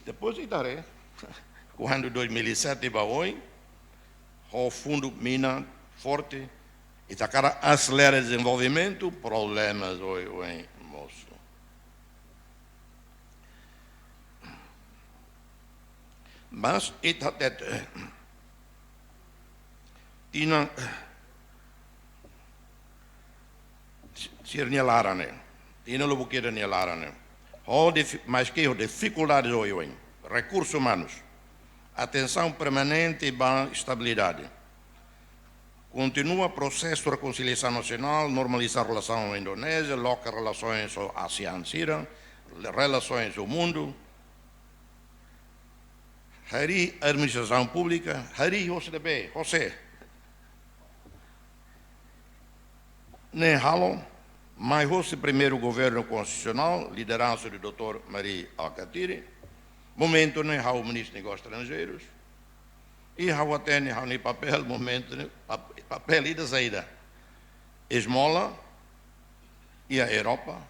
Depois darei, quando 2007 vai hoje, o fundo mina forte, e tá cara acelera o desenvolvimento, problemas hoje, moço. Mas, tinha sirnielarane, tinha lo buqueira nielarane. Mas que dificuldades hoje, recursos humanos, atenção permanente e estabilidade. Continua o processo de reconciliação nacional, normalizar a relação com a Indonésia, locar relações com a ASEAN, relações com o mundo. Hari administração pública, hari você. Nem halo, mas o primeiro governo constitucional, liderança do Dr. Maria Alcatiri, momento nem há o ministro dos Negócios Estrangeiros, e há até nem papel, momento, papel e da saída. Esmola, e a Europa,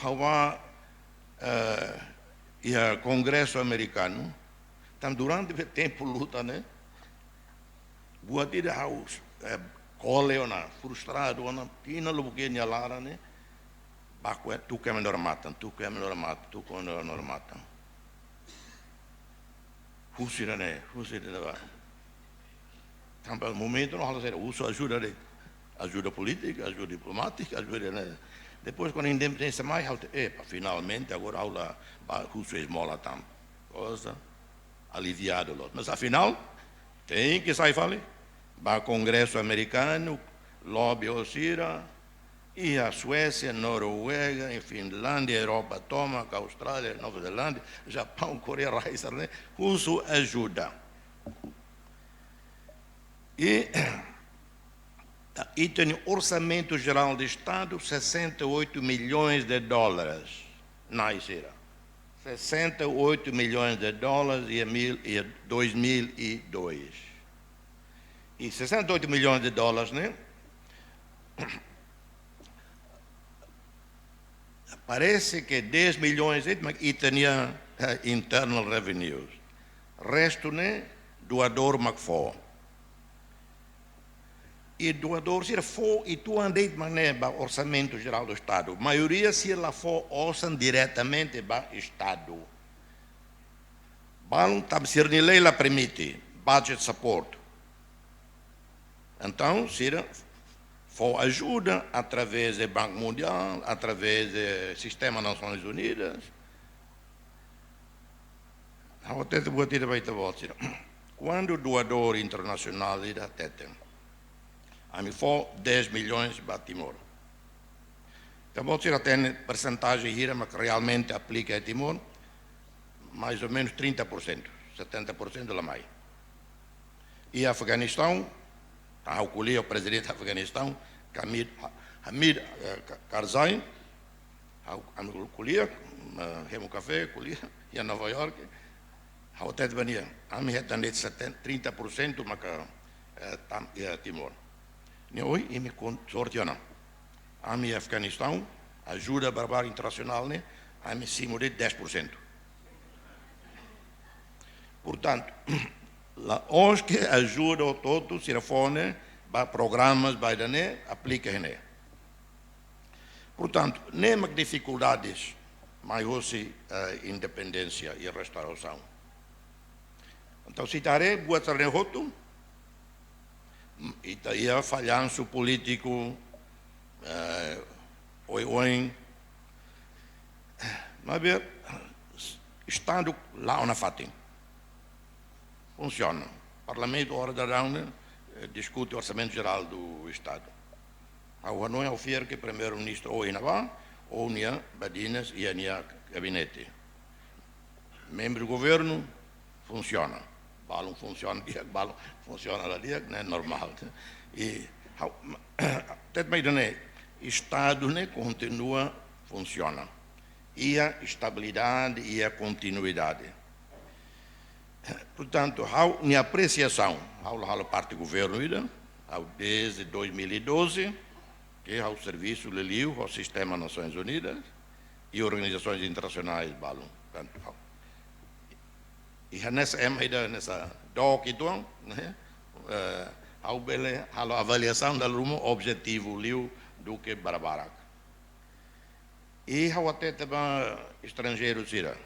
há e o Congresso americano, então durante o tempo luta, né? Boa tira house, coleona, frustrado, ona, tina lubuquinha lara, né? Baco tu que me normatan, tu que me normatan. Husira né? Também no momento não fala uso ajuda política, ajuda diplomática, ajuda, né? Depois quando a independência mais alta, finalmente agora aula russo esmola tam, coisa aliviado lot. Mas afinal tem que sair fale, vai Congresso americano, lobby Osira, e a Suécia, Noruega, em Finlândia, Europa toma, a Austrália, Nova Zelândia, Japão, Coreia, Raíssa, né? Russo ajuda. E tem orçamento geral de Estado, 68 milhões de dólares. Na Isira. 68 milhões de dólares em 2002. E 68 milhões de dólares, né? Parece que 10 milhões e tinha internal revenues. Resto, né? Doador McFall. E doador se for e tu andei para o orçamento geral do Estado. A maioria se lá for orçam diretamente para o Estado. Bom, tam se lei lá permite budget support. Então, se for ajuda através do Banco Mundial, através do Sistema das Nações Unidas. Quando o doador internacional irá Tetun, a mim for 10 milhões para Timor. Então, você tem percentagem here, mas que realmente aplica a Timor, mais ou menos 30%, 70% da mais. E Afeganistão, o presidente do Afeganistão, Hamid Karzai, um café, e em Nova York, a hotel de Bania, a mim tem 30%, mas que Timor. Hoje, e me sortiona. A mim Afeganistão, ajuda barbárie internacional, né? A mim cima de 10%. Portanto, hoje que ajuda a todos, se for, para programas, vai dar, aplica, né? Portanto, nem dificuldades, mas hoje independência e restauração. Então, se darei, boa tarde, Horta. E daí a falhanço político, mas ver, Estado lá na Fatim. Funciona. O Parlamento, hora da reunião, discute o orçamento geral do Estado. Agora não é o FIER que o primeiro-ministro ou Inavá, ou Nia Badinas e a Nia Gabinete. Membro do governo, funciona. Balão funciona, balão funciona lá, não é normal. E até bem, Estado continua, funciona. E a estabilidade e a continuidade. Portanto, há uma apreciação, há parte do governo, desde 2012, que há o serviço de LIU, o Sistema das Nações Unidas e organizações internacionais, E nessa época, nessa doc e tudo, né? Ao bele, a avaliação da rumo objetivo liu do que barabarak. E how até também estrangeiros ira.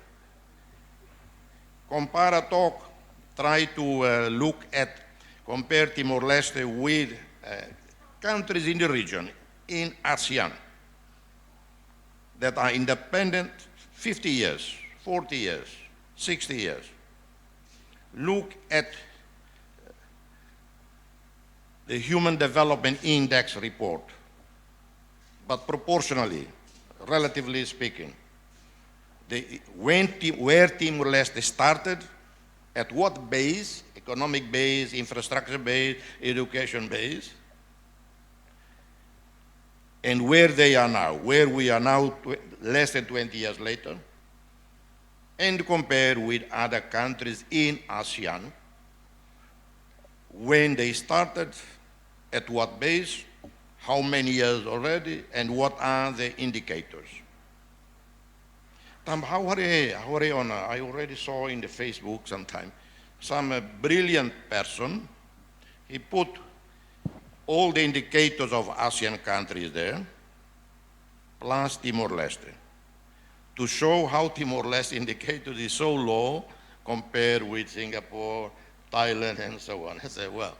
Compara talk, try to look at, compare Timor-Leste with countries in the region, in ASEAN, that are independent 50 years, 40 years, 60 years. Look at the Human Development Index report, but proportionally, relatively speaking, where Timor-Leste started, at what base, economic base, infrastructure base, education base, and where they are now, where we are now less than 20 years later, and compare with other countries in ASEAN, when they started, at what base, how many years already, and what are the indicators. I already saw in the Facebook sometime, some brilliant person, he put all the indicators of ASEAN countries there, plus Timor-Leste, to show how Timor-Leste indicator is so low compared with Singapore, Thailand, and so on. I said, well,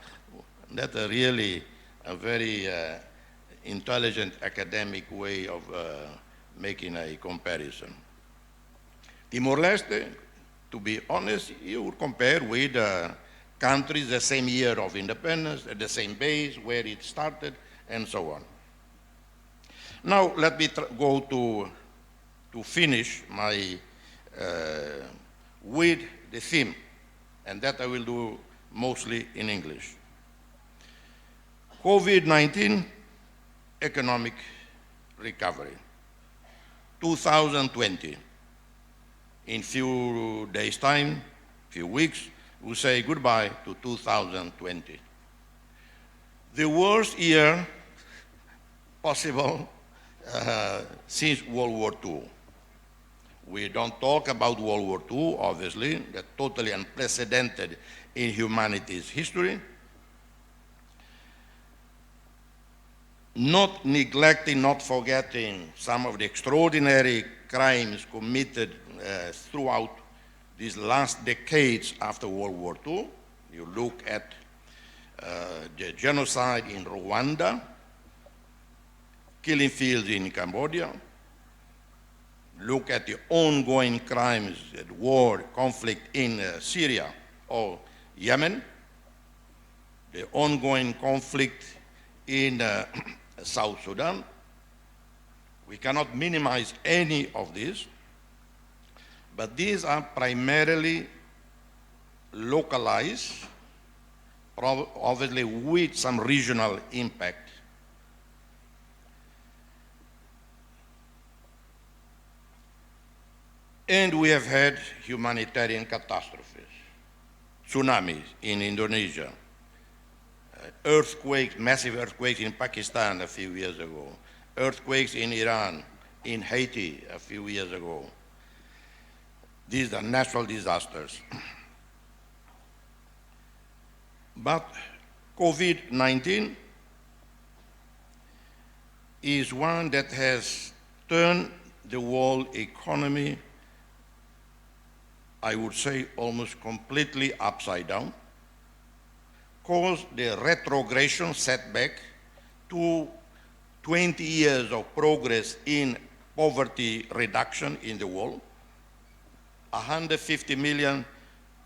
that's really a very intelligent academic way of making a comparison. Timor-Leste, to be honest, you would compare with countries the same year of independence, at the same base, where it started, and so on. Now, let me go to finish my with the theme, and that I will do mostly in English. COVID-19 economic recovery, 2020. In few days' time, few weeks, we'll say goodbye to 2020. The worst year possible since World War II. We don't talk about World War II, obviously, that's totally unprecedented in humanity's history. Not neglecting, not forgetting some of the extraordinary crimes committed throughout these last decades after World War II. You look at the genocide in Rwanda, killing fields in Cambodia, look at the ongoing crimes, the war, conflict in Syria or Yemen, the ongoing conflict in South Sudan. We cannot minimize any of this, but these are primarily localized, obviously with some regional impact. And we have had humanitarian catastrophes, tsunamis in Indonesia, earthquakes, massive earthquakes in Pakistan a few years ago, earthquakes in Iran, in Haiti a few years ago. These are natural disasters. But COVID-19 is one that has turned the world economy, I would say, almost completely upside down, caused the retrogression setback to 20 years of progress in poverty reduction in the world, 150 million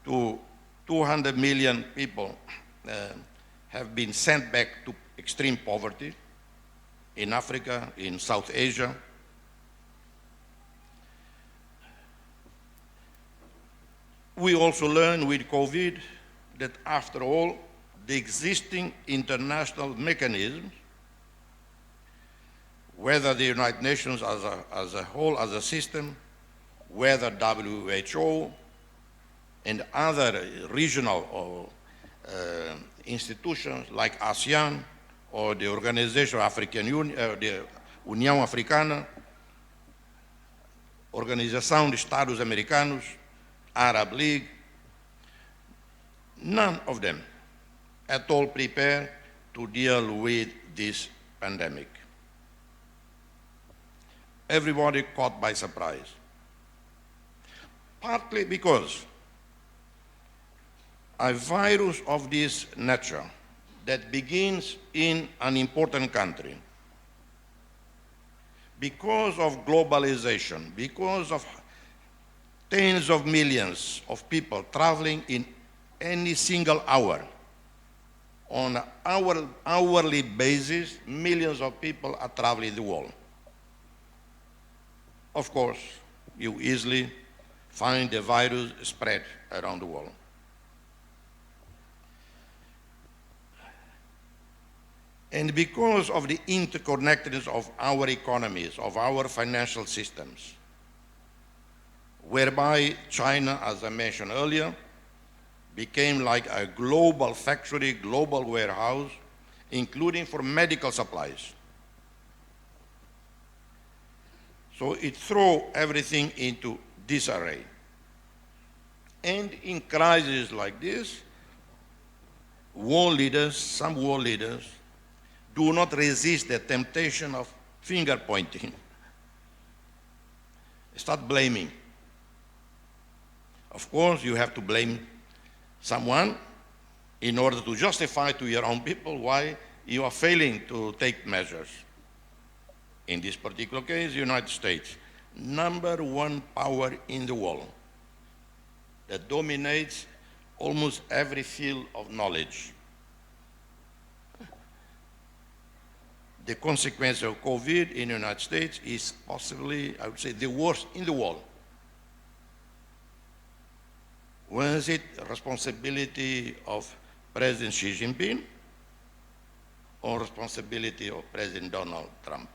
to 200 million people have been sent back to extreme poverty in Africa, in South Asia. We also learned with COVID that after all, the existing international mechanisms, whether the United Nations as a whole, as a system, whether WHO and other regional or institutions like ASEAN or the Organization of African Union, the União Africana, Organização de Estados Americanos, Arab League, none of them at all prepared to deal with this pandemic. Everybody caught by surprise. Partly because a virus of this nature that begins in an important country, because of globalization, because of tens of millions of people traveling in any single hour, on an hourly basis, millions of people are traveling the world. Of course, you easily find the virus spread around the world. And because of the interconnectedness of our economies, of our financial systems, whereby China, as I mentioned earlier, became like a global factory, global warehouse, including for medical supplies. So it threw everything into disarray. And in crises like this, world leaders, some world leaders, do not resist the temptation of finger pointing. Start blaming. Of course, you have to blame someone in order to justify to your own people why you are failing to take measures. In this particular case, the United States, #1 power in the world that dominates almost every field of knowledge. The consequence of COVID in the United States is possibly, I would say, the worst in the world. Was it the responsibility of President Xi Jinping or responsibility of President Donald Trump?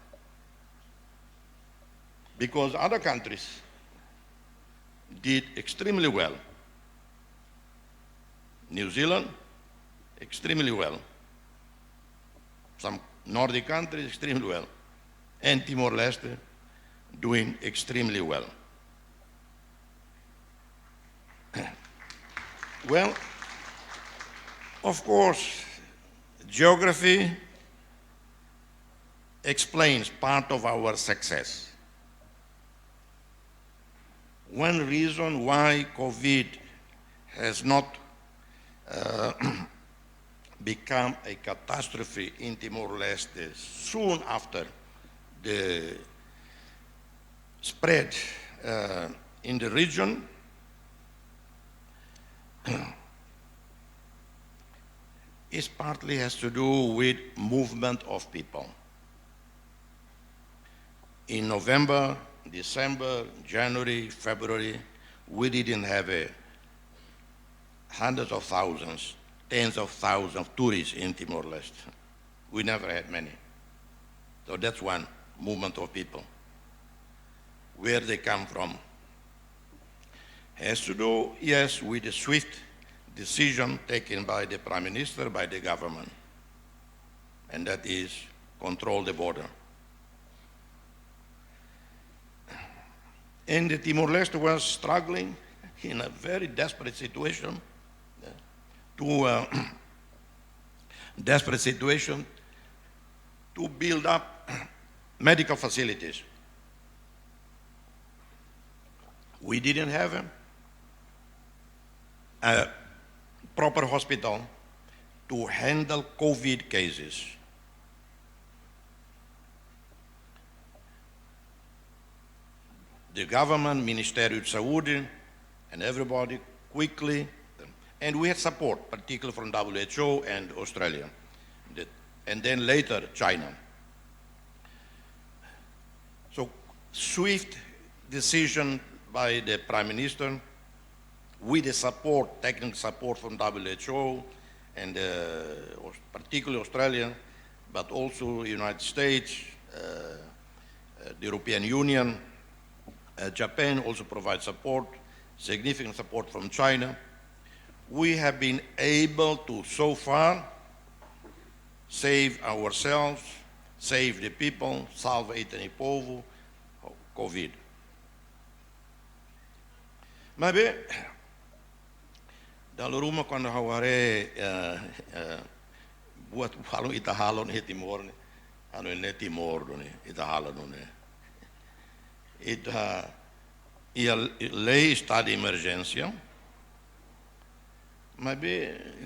Because other countries did extremely well. New Zealand, extremely well. Some Nordic countries, extremely well. And Timor-Leste, doing extremely well. Well, of course, geography explains part of our success. One reason why COVID has not become a catastrophe in Timor-Leste soon after the spread in the region is partly has to do with movement of people. In November, December, January, February, we didn't have hundreds of thousands, tens of thousands of tourists in Timor-Leste. We never had many. So that's one movement of people. Where they come from has to do, yes, with the swift decision taken by the Prime Minister, by the government, and that is control the border. And the Timor-Leste was struggling in a very desperate situation, to build up medical facilities. We didn't have a proper hospital to handle COVID cases. The government, Ministério de Saúde, and everybody quickly, and we had support, particularly from WHO and Australia, and then later China. So swift decision by the Prime Minister, with the support, technical support from WHO and particularly Australia, but also United States, the European Union, Japan also provides support, significant support from China. We have been able to, so far, save ourselves, save the people, salva il povo, COVID. Maybe dalam rumah quando haware buat halon ita halon he timor ne ano ne timor ne ita halon ne ita ia lei está de emergência mas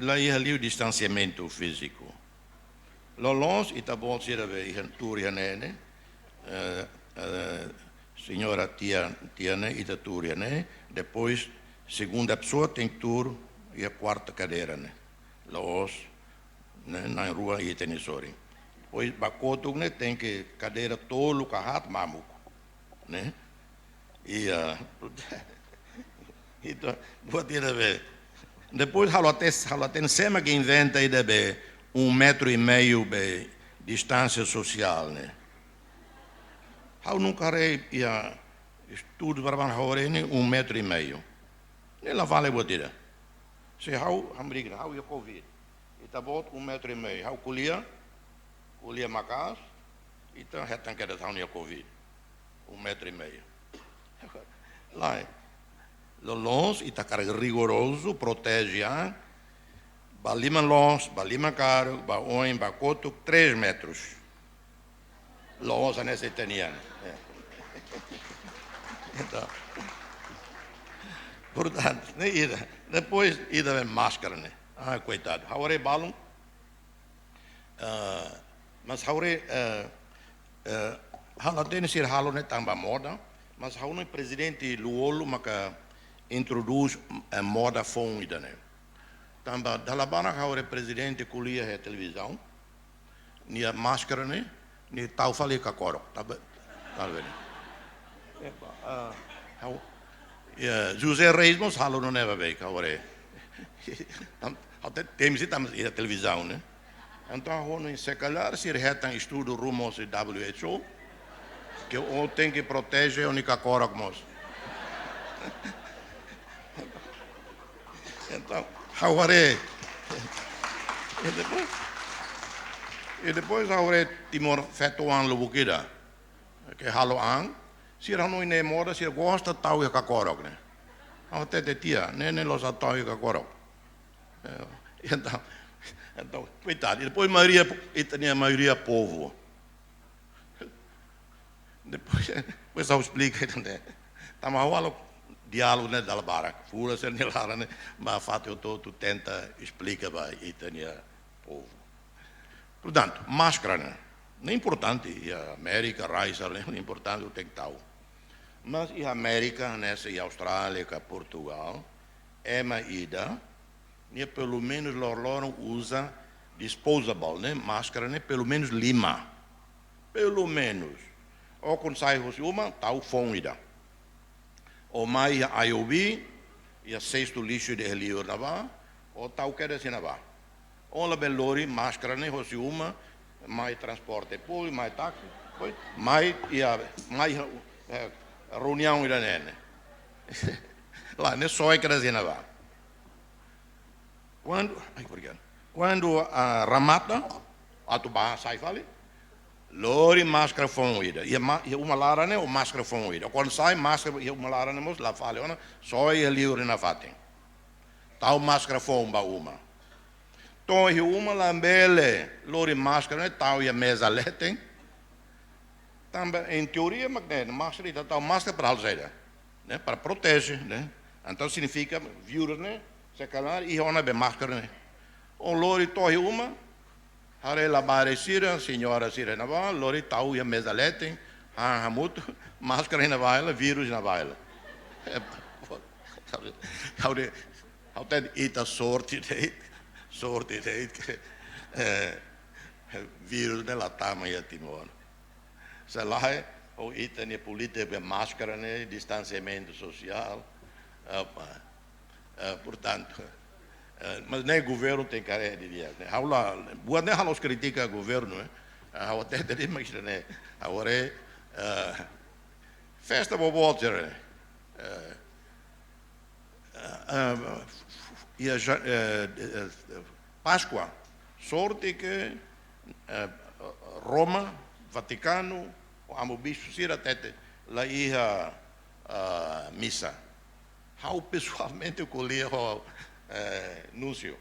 lá ia ali o distanciamento físico lolons ita bom ser be turia ne senhora tia ne ita turia ne depois segunda pessoa tem tour e a quarta cadeira né los né na rua e tenisori pois bacoto né tem que cadeira tolo carrat mamuco né e então vou dizer bem depois haloten sema que inventa aí de 1,5 metro de distância social né how nunca rei ia estudo para van horene 1,5 metro nela vale vou dizer se how americano how you covid ita bot 1,5 metro how kulia macas ita hetan que da unia covid 1,5 metro lá lons ita carga rigoroso protege a balima lons balima caro ba oin ba coto 3 metros lons nessa italiana então portanto depois ida máscara né coitado haure balão mas haure hala tem ser halo né tamba moda mas haure presidente luolo maka introduz a moda fongida né tamba dalabana haure presidente kulia a televisão nia máscara né ni tau fale ka koro taba talvez José Reis mos halo não neva bem haure até temos a televisão né então hono se calhar se retan estudo Ramos e WHO que o tem que proteger a única cora como então haure e depois haure timor feto an lubukida que halo an se não é moda se gosta tal e cacoro né até de tia nem los atau e cacoro então coitado e depois a maioria povo depois eu explico né tá mal diálogo né da bara fula ser nelara né mas fato eu todo tenta explica vai itania povo portanto máscara né não é importante e a América raiza né não é importante o tal mas e a América nessa e a Austrália e Portugal é uma ida e pelo menos loro usa disposable né máscara né pelo menos lima pelo menos ou quando sai uma tal fongida ou mais a IOB e a sexto lixo de helio na vá ou tal que assim na vá ou la bellori máscara né uma mais transporte público mais táxi mais e a mais reunião ira né lá né só é que assim na vá quando a ramata a tuba sai fale lori máscara fonguida e uma lara né o máscara fonguida quando sai máscara e uma lara né mos lá fale ona só é livre na fatem tal máscara fomba uma então e uma lambele lori máscara né tal e a mesa letem também em teoria magnética máscara e tal máscara para alzeira né para proteger né então significa vírus né se calar e ona be máscara né o lori torre uma hare la bare sira senhora sira na va lori tau e a mesa letem muito máscara na vaila vírus na vaila how that ita sorte que vírus nella tama e timor se lá o ita ne política máscara né distanciamento social portanto mas nem o governo tem cara de dia né haula buat nem halos critica o governo né até de mais né agora festa boboter e a Páscoa sorte que Roma Vaticano amo bispo sira até lá ia missa how pessoalmente eu colhi anúncio.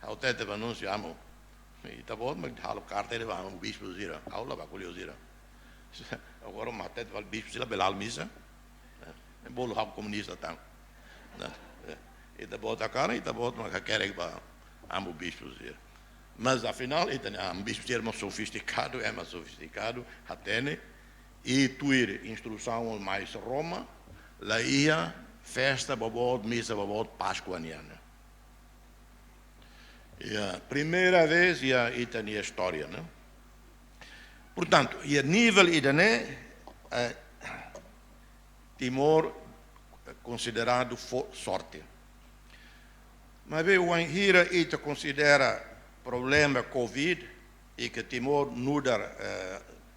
Ao tete de anúncio, amo. E tá bom, mas halo carteira, vamos, o bispo zira. Aula, vai colher zira. Agora, o tete vai, bispo zira, belal missa. É bolo rabo comunista, tá? E tá bom, tá cara, e tá bom, mas quer que amo o bispo zira. Mas, afinal, o bispo zira é mais sofisticado, até, e tuir instrução mais Roma, lá ia festa, babot, missa, babot, Páscoa-niana. E a primeira vez ia a história, né? Portanto, e a nível idane, Timor considerado sorte. Mas bem, o Anhira ita considera problema Covid e que Timor nuda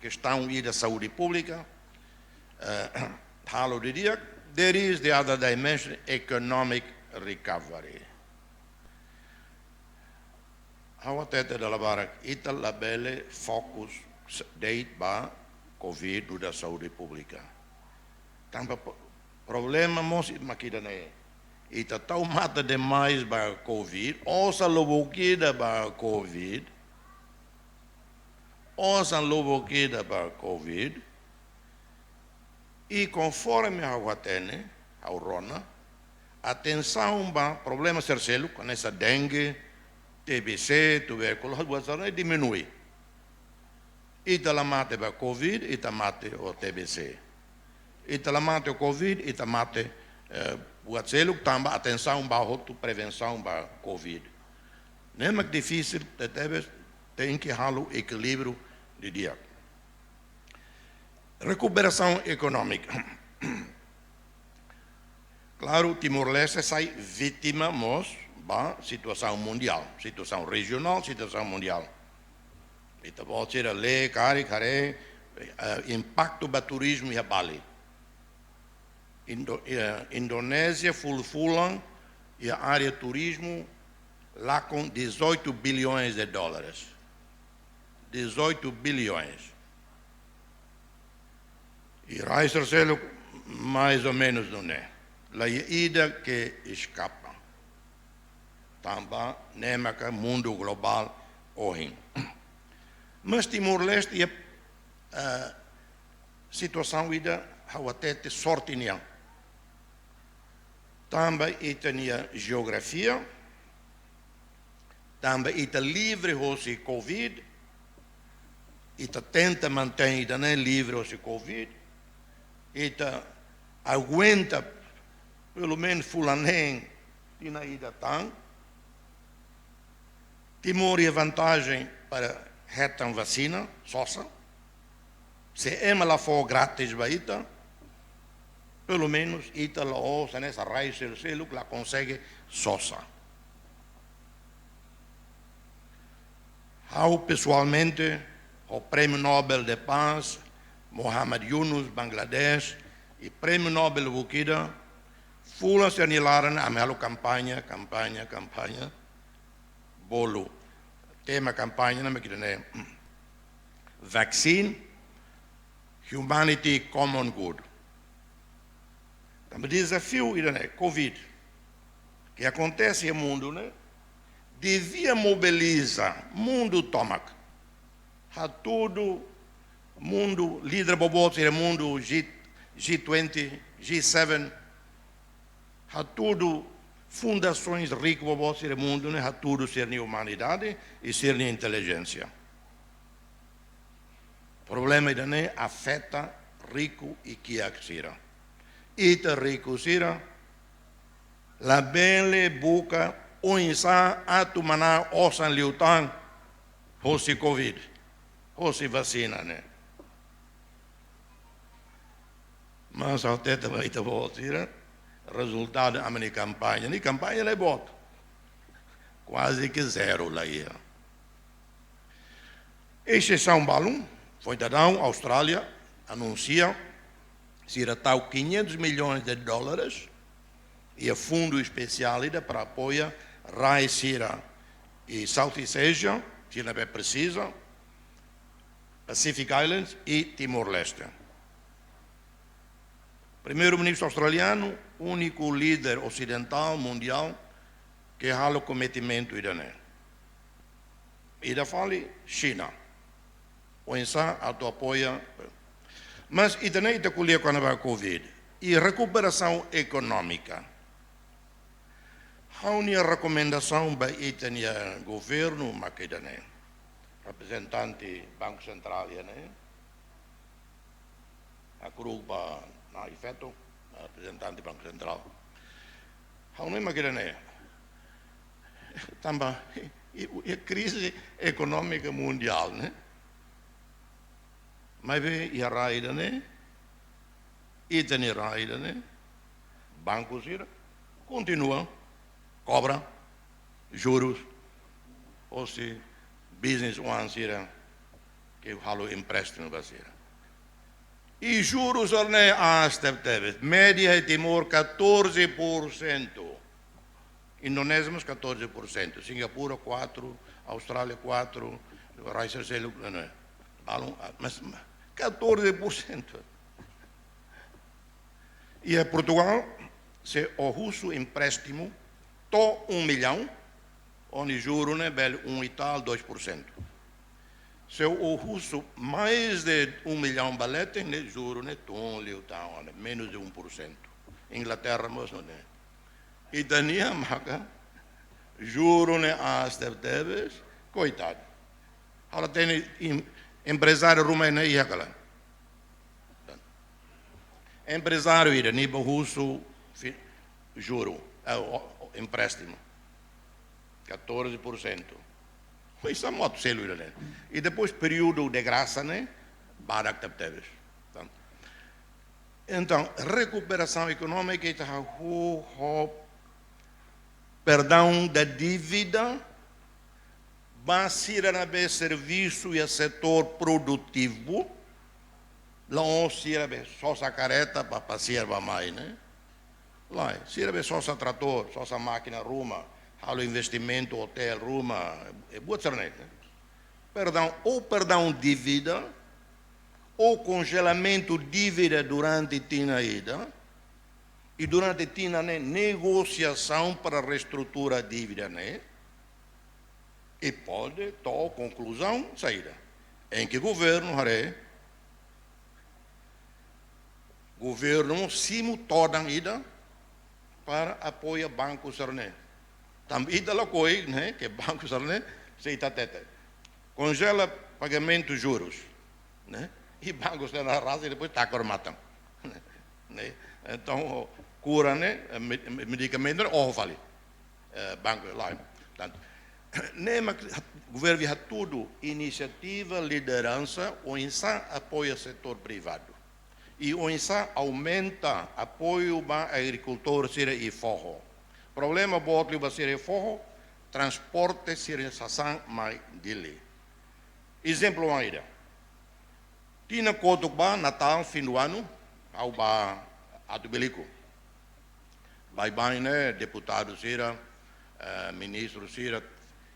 questão da saúde pública. Halo de dia, there is the other dimension, economic recovery. How tete da labarak ita labele focus date ba Covid da saúde pública. Tampa problema mos makida ne. Ita tau mata demais ba Covid, osa lobokida ba Covid. Osa lobokida ba Covid. E conforme a Watene, a Rona, atenção para problema terceiro, com essa dengue, TBC, tuberculose, diminui. E la mate para Covid, e mate o TBC. E la mate o Covid, e mate o atelo, também atenção para a prevenção para Covid. Não é muito difícil, tem que ter o equilíbrio de dia. Recuperação econômica. Claro, Timor-Leste sai vítima da situação mundial, situação regional, situação mundial. Então, pode ser impacto do turismo em Bali. Indonésia fulfula a área de turismo lá com 18 bilhões de dólares. 18 bilhões. E Reisercelo, mais ou menos, não é. A ida que escapa. Também, nemaca, mundo global, hoje. Mas Timor-Leste é a situação ida, até sorte nian. Também tem a geografia, também está livre de Covid, e tenta manter livre de Covid, e aguenta pelo menos fulanem e na ida tão. Timor é vantagem para retam vacina, sossa. Se ela for grátis para ita, pelo menos ita lá ouça nessa raiz do selo que ela consegue sossa. Eu pessoalmente, o Prêmio Nobel de Paz, Mohamed Yunus, Bangladesh, e Prêmio Nobel Bukida, fula se anilaram a minha campanha, bolo. Tema campanha, não me quero Vaccine, Humanity, Common Good. O desafio é Covid, que acontece no mundo, né? Devia mobilizar mundo tomac. A todo mundo, líder bobot, mundo G20, G7, a todo fundações ricas bobot, mundo, né? A todo ser na humanidade e ser na inteligência. O problema é afeta rico e que axira. Ita rico sira, la belle boca oinsa atumana osan liutan, hosi Covid, hosi vacina, né? Mas até vai ter volta, resultado da minha campanha, nem campanha é bota, quase que zero lá ia. Exceção balão, foi dado Austrália anuncia se tal 500 milhões de dólares e a fundo especial para apoiar Rai Sira e Southeast Asia, se não é precisa, Pacific Islands e Timor-Leste. Primeiro-ministro australiano, único líder ocidental, mundial, que há o cometimento iraniano. E da fale, China. O INSA auto-apoia. Mas e também está colher quando vai a Covid. E recuperação econômica. Há uma recomendação para o governo, mas que também. Representante Banco Central, né? A grupa, na efeito, representante Banco Central. Há uma que também. Também, a crise econômica mundial, né? Mas vê, e a raida, né? E tem a raida, né? Bancos, continuam, cobram juros, ou se, business one, que falo empréstimo, e juros, né? Média é Timor 14%. Indonésia, 14%. Singapura, 4%. Austrália, 4%. Mas 14%. E a Portugal, se o russo empréstimo, to 1 milhão, onde juro, né, bel 1 e tal, 2%. Se o russo mais de 1 milhão balete, né, juro, né, menos de 1%. Inglaterra, mas não é. E Dania, maga, juro, né, as teves, coitado. Agora tem empresário rumeno aí, aquela. Empresário aí, nível russo, juro, empréstimo, 14%. Isso é muito sério, né? E depois, período de graça, né, barak teves. Então, recuperação econômica está perdão da dívida, vai ser a serviço e a setor produtivo, não serve só a careta para passear mais, né? Lá, serve só a trator, só a máquina ruma, o investimento, hotel ruma, é boa né? Perdão, ou perdão dívida, ou congelamento dívida durante a ida, e durante a negociação para reestruturar a dívida, né? E pode, conclusão, saída. Em que governo, governo simultâneo ida para apoiar bancos, né? Também ida lá coi, né? Que bancos, né? Se está tete. Congela pagamento juros, né? E bancos na raça e depois tá matam, né? Então cura, né? Medicamento ou vale, banco lá, portanto, nem o governo via tudo iniciativa, liderança, o INSA apoia o setor privado e o INSA aumenta apoio para agricultor e forro. Problema botli para ser forro, transporte ser sasan mais dele. Exemplo ainda. Tina Kotukba, Natal, fim do ano, ao ba Atubelico. Vai, né, deputado, ministro,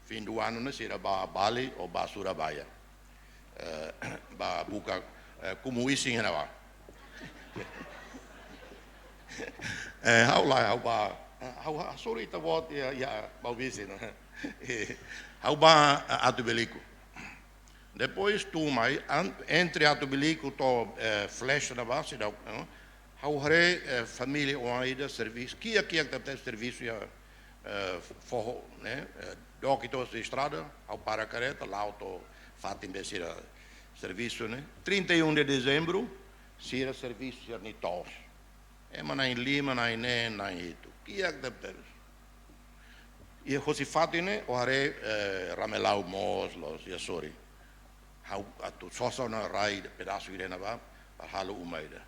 fim do ano, né, ba Bali ou ba Surabaya. Ba buka, como isso em Renava. Sorry, tá bom, ba vice, né? Ba Atubelico. Depois, entre Atubelico e Flecha na base, família ou serviço, que aqui é serviço forro, né? Doctores de estrada, ao Paracareta, lá auto fatem serviço, né? 31 de dezembro, será serviço de Nitos. Mas na Lima, na Inem, na Ito. Que é e o fatem, né? O ramelau moslos, e sorry. Só na raia, pedaço de Renava, para halo umaida.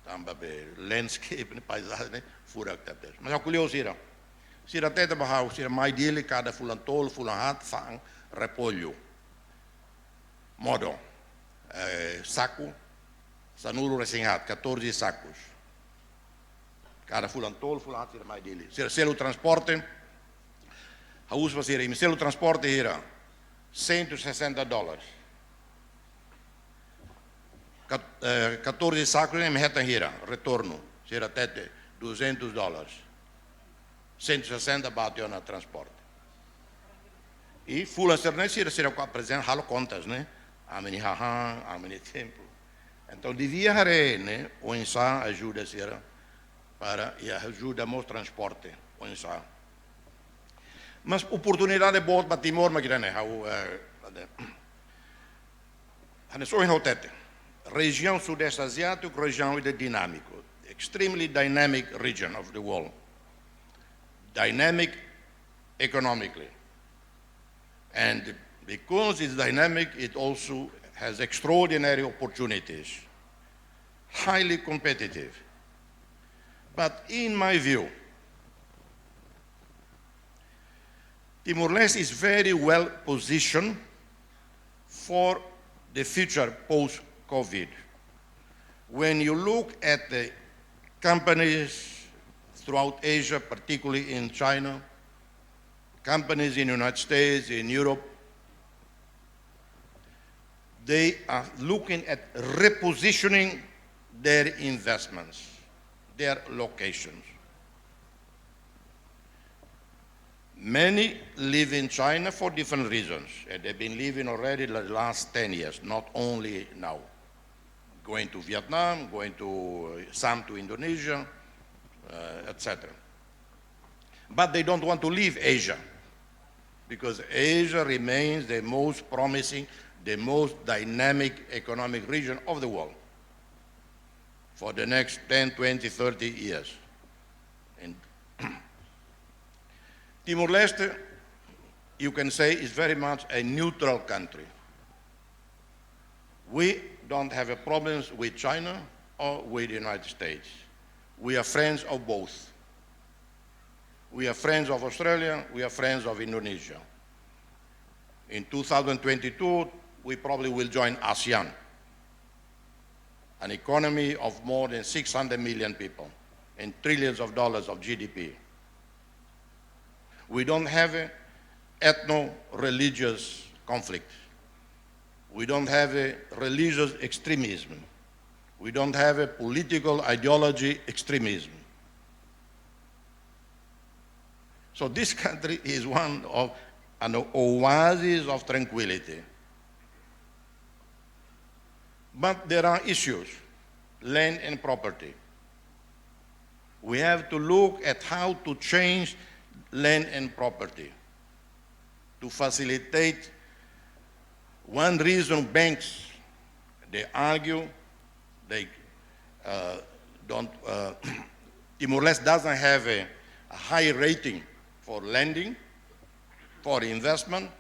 Também landscape, paisagem, fura que tem. Mas acolheu se a teta bahau, se mais dele cada fulantol, fulanhat, fang, repolho, modo, saco, sanuro recém-hat, 14 sacos. Cada fulantol, fulanhat, se mais dele. Se o transporte, a uso para ser, se o transporte era $160. 14 sacos em meta hira, retorno. será até $200. 160 bateu na transporte. E fula será para presente halo contas, né? Ameni hahan, ameni tempo. Então devia haver, né? O insa ajuda será para e ajuda o transporte, o insa. Mas oportunidade boa para Timor, mas que não é só em Horta. Região Sudeste Asiático, região de dinâmico, extremely dynamic region of the world, dynamic economically, and because it's dynamic, it also has extraordinary opportunities, highly competitive. But in my view, Timor-Leste is very well positioned for the future post-COVID. When you look at the companies throughout Asia, particularly in China, companies in the United States, in Europe, they are looking at repositioning their investments, their locations. Many live in China for different reasons, and they've been living already the last 10 years, not only now. Going to Vietnam, some to Indonesia, etc. But they don't want to leave Asia, because Asia remains the most promising, the most dynamic economic region of the world for the next 10, 20, 30 years. And Timor-Leste, you can say, is very much a neutral country. We don't have a problems with China or with the United States. We are friends of both. We are friends of Australia, we are friends of Indonesia. In 2022, we probably will join ASEAN, an economy of more than 600 million people and trillions of dollars of GDP. We don't have an ethno-religious conflict. We don't have a religious extremism. We don't have a political ideology extremism. So this country is one of an oasis of tranquility. But there are issues, land and property. We have to look at how to change land and property to facilitate. One reason banks, they argue, they Timor-Leste doesn't have a high rating for lending, for investment,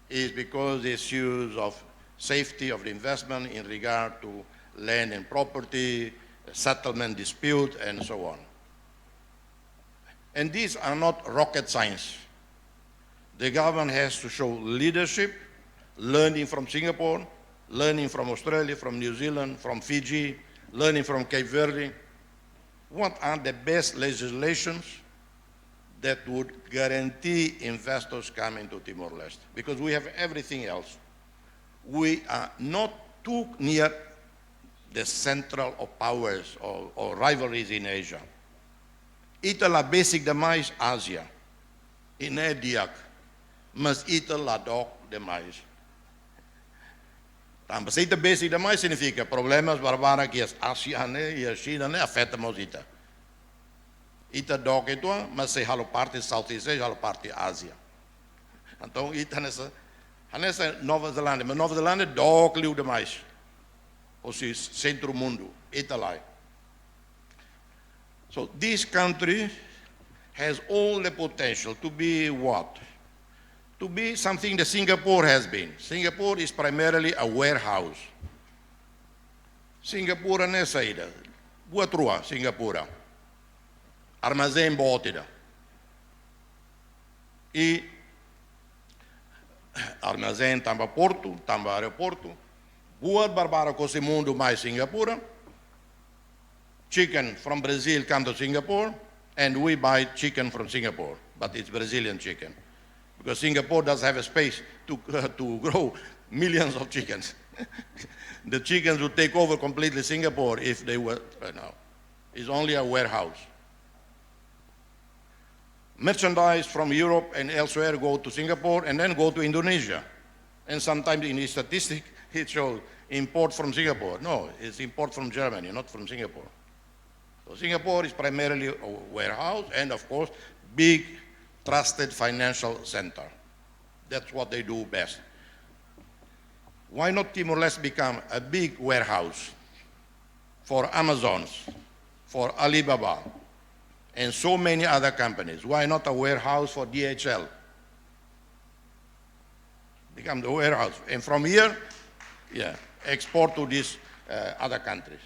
is because the issues of safety of the investment in regard to land and property, settlement dispute, and so on. And these are not rocket science. The government has to show leadership, learning from Singapore, learning from Australia, from New Zealand, from Fiji, learning from Cape Verde. What are the best legislations that would guarantee investors coming to Timor-Leste? Because we have everything else. We are not too near the central of powers or rivalries in Asia. Ita la basic demais Ásia, e não é diac, mas ita la doc demais. Então, se ita basic demais significa problemas barbaros que as Ásia e a China não afetam ita. Ita doc é tua, mas se halo parte Southeast Asia, halo parte Ásia. Então, ita nessa Nova Zelândia, mas Nova Zelândia doc liu demais. Ou seja, centro mundo, ita lá. So this country has all the potential to be what? To be something that Singapore has been. Singapore is primarily a warehouse. Singapura não é saída. Boa trua, Singapura. Armazém bótida. E armazém tamba porto, tamba aeroporto. Boa barbara com esse mundo mais Singapura. Chicken from Brazil come to Singapore, and we buy chicken from Singapore, but it's Brazilian chicken. Because Singapore doesn't have a space to grow millions of chickens. The chickens would take over completely Singapore if they were right now. It's only a warehouse. Merchandise from Europe and elsewhere go to Singapore and then go to Indonesia. And sometimes in the statistic, it shows import from Singapore. No, it's import from Germany, not from Singapore. So Singapore is primarily a warehouse and, of course, big, trusted financial center. That's what they do best. Why not Timor-Leste become a big warehouse for Amazons, for Alibaba, and so many other companies? Why not a warehouse for DHL? Become the warehouse. And from here, export to these other countries.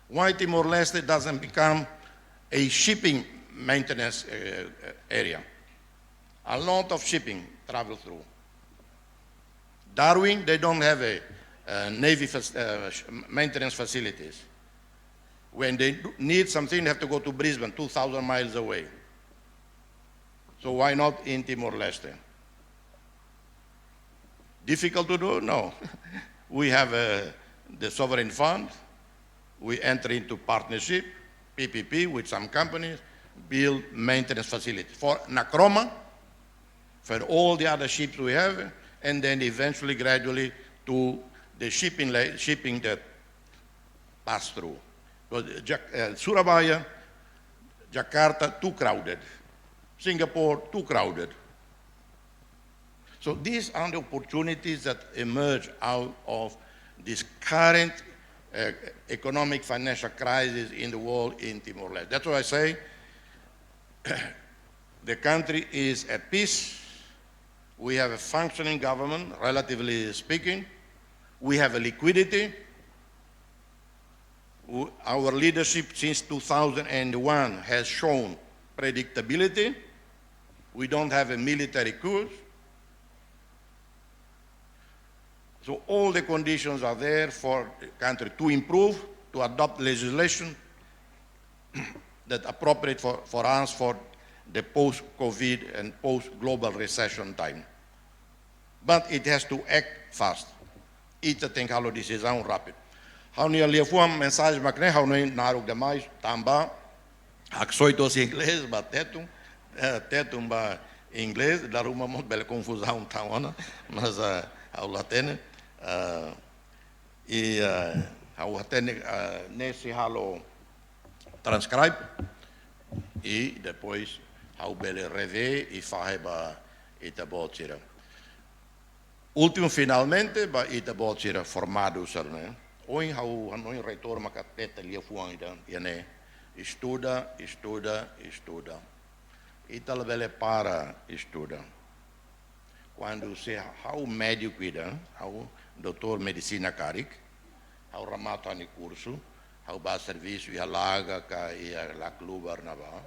Why Timor-Leste doesn't become a shipping maintenance area? A lot of shipping travel through. Darwin, they don't have a Navy maintenance facilities. When they need something, they have to go to Brisbane, 2,000 miles away. So why not in Timor-Leste? Difficult to do? No. We have the sovereign fund. We enter into partnership, PPP, with some companies, build maintenance facilities for Nakroma, for all the other ships we have, and then eventually, gradually, to the shipping that pass through. Surabaya, Jakarta, too crowded. Singapore, too crowded. So these are the opportunities that emerge out of this current economic financial crisis in the world in Timor-Leste. That's why I say the country is at peace. We have a functioning government, relatively speaking. We have a liquidity. Our leadership since 2001 has shown predictability. We don't have a military coup. So all the conditions are there for the country to improve, to adopt legislation that appropriate for us for the post-COVID and post-global recession time. But it has to act fast. Ita tem que halo decisão rápido. Hau ni ali foi uma mensagem macne, hau ni naruk demais tamba. Aksoito si inglês, ba Tetun ba inglês, da uma muito bela confusão taona, mas hau latene e hau latene nesse halo transcribe e depois hau bele rever e faz ita botira. Último, finalmente, ita botira formados, né? Hoje hau hanoi reitor makateta lia fuang ida, estuda. Ita bele para estuda. Quando se hau médico ida, hau doutor medicina carik, hau ramato ani curso, hau ba serviço ia laga ka ia la clube nava,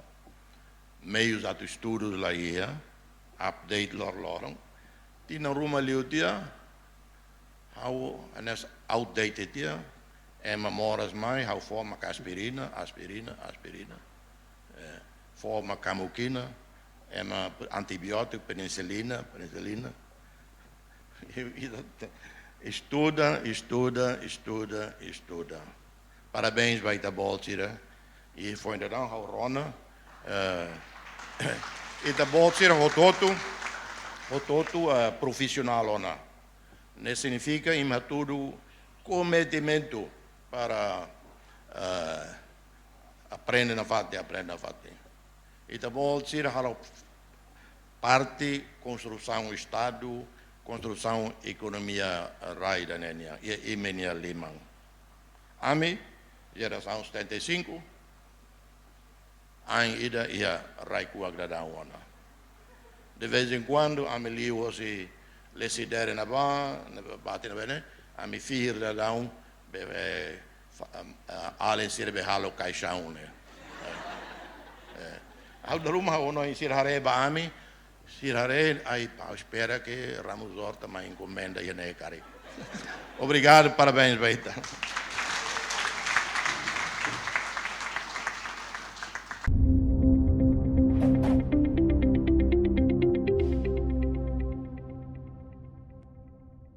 meios atu estudos lá ia, update lorong. Tina rumah liu dia, hau anas outdated dia, memoras mai, hau forma aspirina, forma camukina, antibiótico, penicilina. Estuda. Parabéns, vai dar bolsira. E foi ainda não, hau rona. E da bolsira, Hototo profissional ona. Ne significa imaturo commetimento para aprender a fazer. E da bolsira halo parte construção Estado, construção economia raida nenia e imenia limang. Ami geração 75 ainda ia raikua gradawana. De vez em quando, a me liu se lesidere na bate na bene, a me fir da down, alen sirbe halo caixão né. Ao da rumah ono sirhare ba ami, sirhare ai espera que Ramos Horta mais encomenda e ne cari. Obrigado, parabéns, Baita.